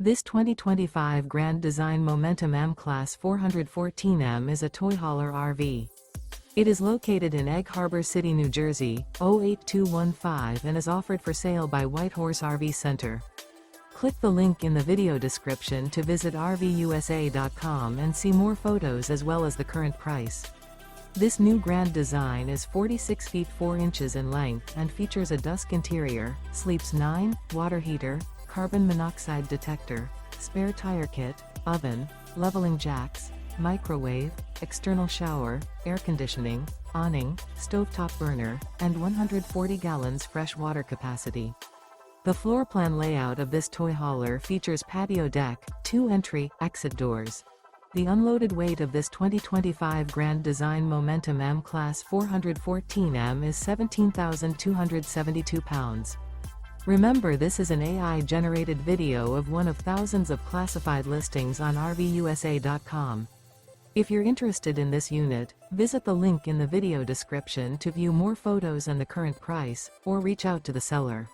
This 2025 Grand Design Momentum M-Class 414M is a toy hauler RV. It is located in Egg Harbor City, New Jersey, 08215 and is offered for sale by Whitehorse RV Center. Click the link in the video description to visit RVUSA.com and see more photos as well as the current price. This new Grand Design is 46 feet 4 inches in length and features a DUSK interior, sleeps 9, water heater, carbon monoxide detector, spare tire kit, oven, leveling jacks, microwave, external shower, air conditioning, awning, stovetop burner, and 140 gallons fresh water capacity. The floor plan layout of this toy hauler features patio deck, 2 entry, exit doors. The unloaded weight of this 2025 Grand Design Momentum M-Class 414M is 17,272 pounds. Remember, this is an AI-generated video of one of thousands of classified listings on RVUSA.com. If you're interested in this unit, visit the link in the video description to view more photos and the current price, or reach out to the seller.